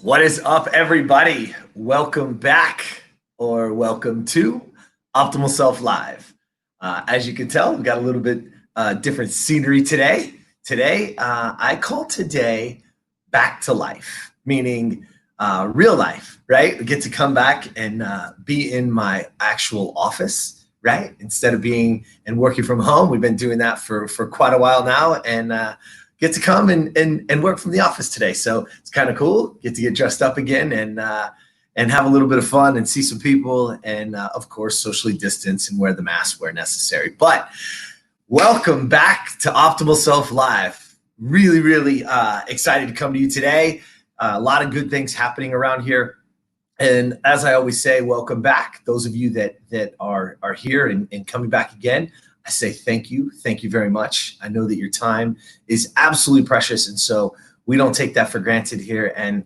What is up, everybody? Welcome back or welcome to Optimal Self Live. As you can tell, we got a little bit different scenery today. I call today back to life, meaning real life, right? We get to come back and be in my actual office, right? Instead of being and working from home. We've been doing that for quite a while now, and get to come and work from the office today. So it's kind of cool. Get to get dressed up again and have a little bit of fun and see some people, and of course, socially distance and wear the mask where necessary. But welcome back to Optimal Self Live. Really excited to come to you today. A lot of good things happening around here. And as I always say, welcome back. Those of you that are here and coming back again, I say thank you. Thank you very much. I know that your time is absolutely precious, and so we don't take that for granted here. And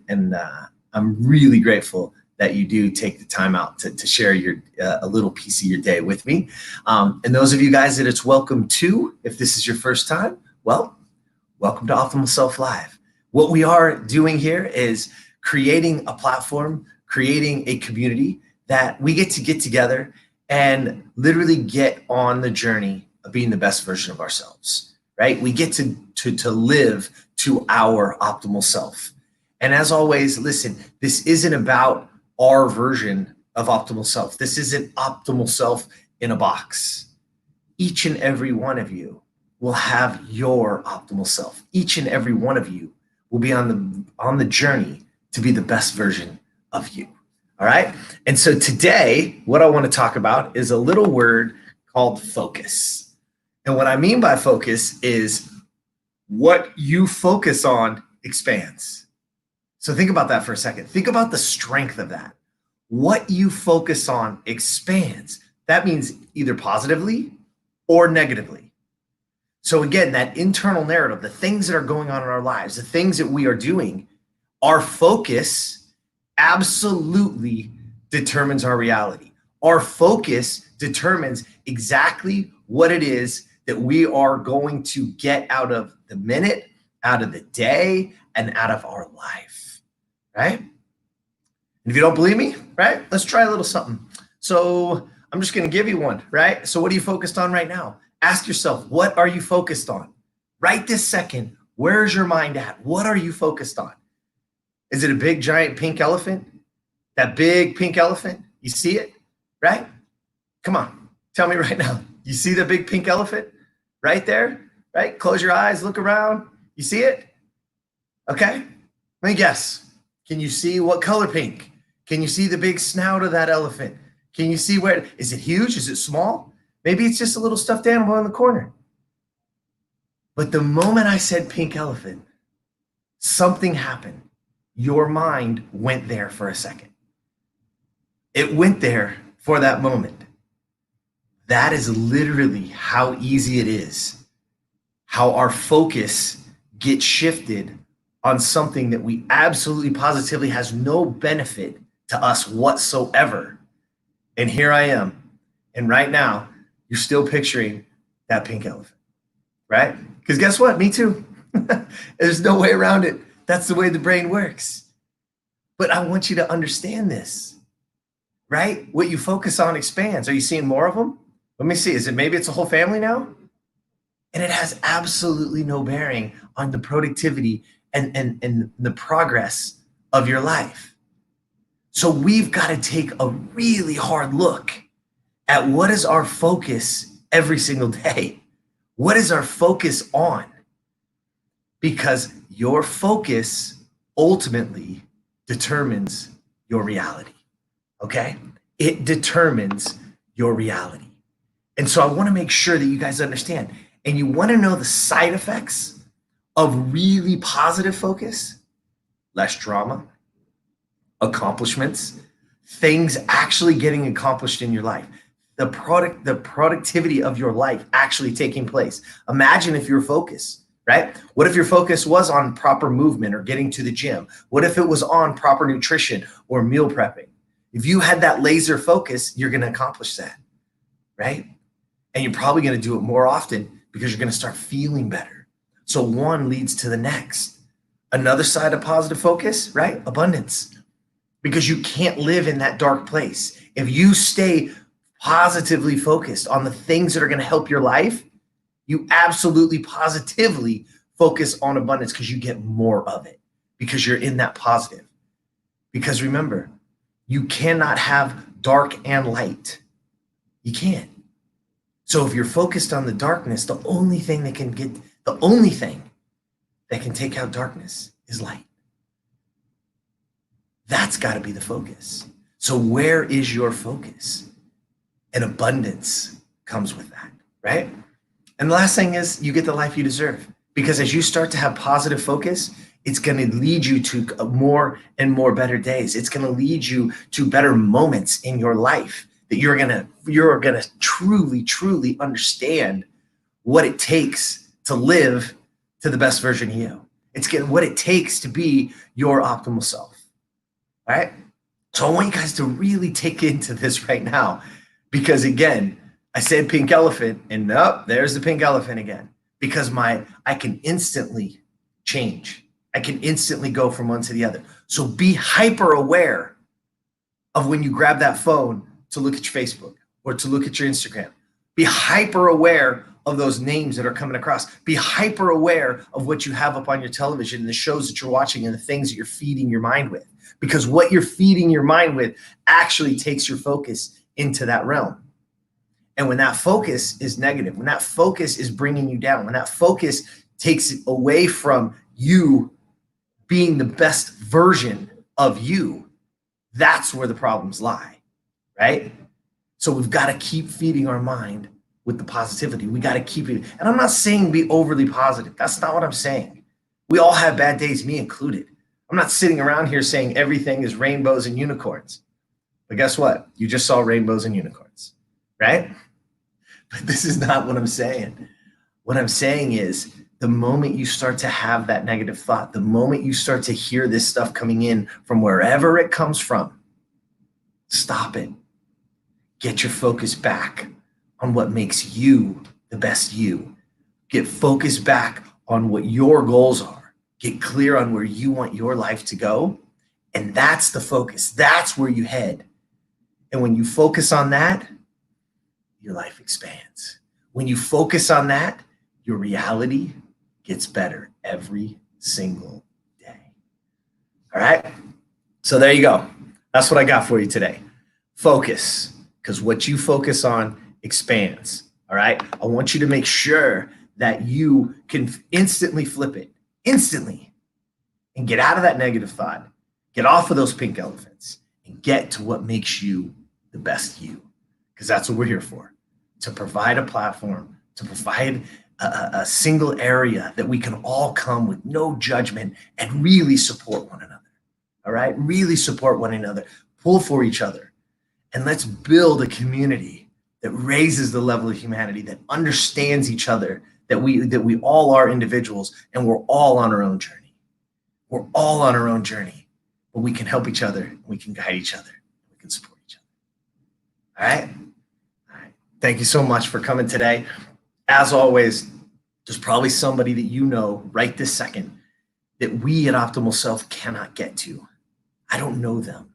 I'm really grateful that you do take the time out to share your a little piece of your day with me. And those of you guys that it's welcome to, if this is your first time, well, welcome to Optimal Self Live. What we are doing here is creating a platform, creating a community that we get together and literally get on the journey of being the best version of ourselves, right? We get to live to our optimal self. And as always, listen, this isn't about our version of optimal self. This isn't optimal self in a box. Each and every one of you will have your optimal self. Each and every one of you will be on the journey to be the best version of you. All right. And so today, what I want to talk about is a little word called focus. And what I mean by focus is what you focus on expands. So think about that for a second. Think about the strength of that. What you focus on expands. That means either positively or negatively. So again, that internal narrative, the things that are going on in our lives, the things that we are doing, our focus absolutely determines our reality. Our focus determines exactly what it is that we are going to get out of the minute, out of the day, and out of our life, right? And if you don't believe me, right, let's try a little something. So I'm just going to give you one, right? So what are you focused on right now? Ask yourself, what are you focused on? Right this second, where's your mind at? What are you focused on? Is it a big, giant pink elephant? That big pink elephant? You see it, right? Come on, tell me right now. You see the big pink elephant right there, right? Close your eyes, look around. You see it? Okay, let me guess. Can you see what color pink? Can you see the big snout of that elephant? Can you see where, is it huge? Is it small? Maybe it's just a little stuffed animal in the corner. But the moment I said pink elephant, something happened. Your mind went there for a second. It went there for that moment. That is literally how easy it is, how our focus gets shifted on something that we absolutely positively has no benefit to us whatsoever. And here I am. And right now, you're still picturing that pink elephant, right? Because guess what? Me too. There's no way around it. That's the way the brain works. But I want you to understand this, right? What you focus on expands. Are you seeing more of them? Let me see. Maybe it's a whole family now? And it has absolutely no bearing on the productivity and the progress of your life. So we've got to take a really hard look at what is our focus every single day. What is our focus on? Because your focus ultimately determines your reality, okay? It determines your reality. And so I wanna make sure that you guys understand, and you wanna know the side effects of really positive focus: less drama, accomplishments, things actually getting accomplished in your life, the productivity of your life actually taking place. Imagine if you're focused. Right? What if your focus was on proper movement or getting to the gym? What if it was on proper nutrition or meal prepping? If you had that laser focus, you're going to accomplish that, right? And you're probably going to do it more often because you're going to start feeling better. So one leads to the next. Another side of positive focus, right? Abundance. Because you can't live in that dark place. If you stay positively focused on the things that are going to help your life, you absolutely positively focus on abundance because you get more of it because you're in that positive. Because remember, you cannot have dark and light. You can't. So if you're focused on the darkness, the only thing that can take out darkness is light. That's got to be the focus. So where is your focus? And abundance comes with that, right? And the last thing is you get the life you deserve. Because as you start to have positive focus, it's going to lead you to more and more better days. It's going to lead you to better moments in your life that you're going to truly, truly understand what it takes to live to the best version of you. It's what it takes to be your optimal self. All right. So I want you guys to really take into this right now, because again, I said pink elephant, and nope, there's the pink elephant again, because I can instantly change. I can instantly go from one to the other. So be hyper aware of when you grab that phone to look at your Facebook or to look at your Instagram. Be hyper aware of those names that are coming across. Be hyper aware of what you have up on your television and the shows that you're watching and the things that you're feeding your mind with. Because what you're feeding your mind with actually takes your focus into that realm. And when that focus is negative, when that focus is bringing you down, when that focus takes it away from you being the best version of you, that's where the problems lie, right? So we've got to keep feeding our mind with the positivity. We got to keep it. And I'm not saying be overly positive. That's not what I'm saying. We all have bad days, me included. I'm not sitting around here saying everything is rainbows and unicorns. But guess what? You just saw rainbows and unicorns, right? But this is not what I'm saying. What I'm saying is the moment you start to have that negative thought, the moment you start to hear this stuff coming in from wherever it comes from, stop it. Get your focus back on what makes you the best you. Get focused back on what your goals are. Get clear on where you want your life to go. And that's the focus. That's where you head. And when you focus on that, your life expands. When you focus on that, your reality gets better every single day. All right? So there you go. That's what I got for you today. Focus, because what you focus on expands. All right? I want you to make sure that you can instantly flip it. Instantly, and get out of that negative thought, get off of those pink elephants, and get to what makes you the best you, because that's what we're here for, to provide a platform, to provide a single area that we can all come with no judgment and really support one another. All right, really support one another, pull for each other, and let's build a community that raises the level of humanity, that understands each other, that we all are individuals and we're all on our own journey. We're all on our own journey, but we can help each other, we can guide each other, we can support each other. All right? All right. Thank you so much for coming today. As always, there's probably somebody that you know right this second that we at Optimal Self cannot get to. I don't know them.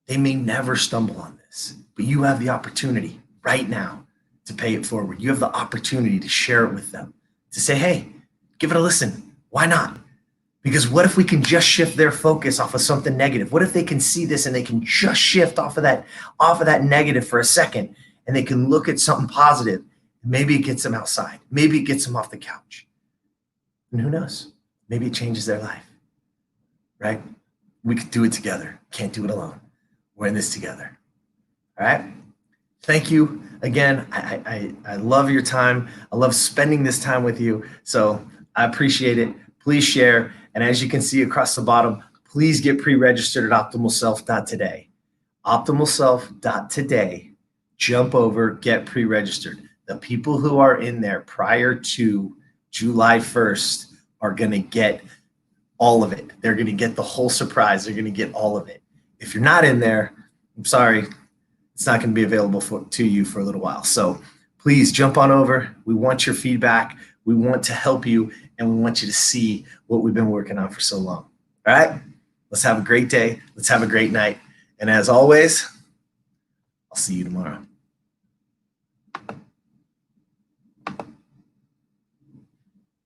They may never stumble on this, but you have the opportunity right now to pay it forward. You have the opportunity to share it with them, to say, hey, give it a listen. Why not? Because what if we can just shift their focus off of something negative? What if they can see this and they can just shift off of that negative for a second, and they can look at something positive? Maybe it gets them outside. Maybe it gets them off the couch. And who knows? Maybe it changes their life, right? We could do it together. Can't do it alone. We're in this together. All right? Thank you again. I love your time. I love spending this time with you. So I appreciate it. Please share. And as you can see across the bottom, please get pre-registered at optimalself.today. Optimalself.today. Jump over, get pre-registered. The people who are in there prior to July 1st are going to get all of it. They're going to get the whole surprise. They're going to get all of it. If you're not in there, I'm sorry. It's not going to be available to you for a little while. So please jump on over. We want your feedback. We want to help you, and we want you to see what we've been working on for so long. All right? Let's have a great day. Let's have a great night. And as always, I'll see you tomorrow.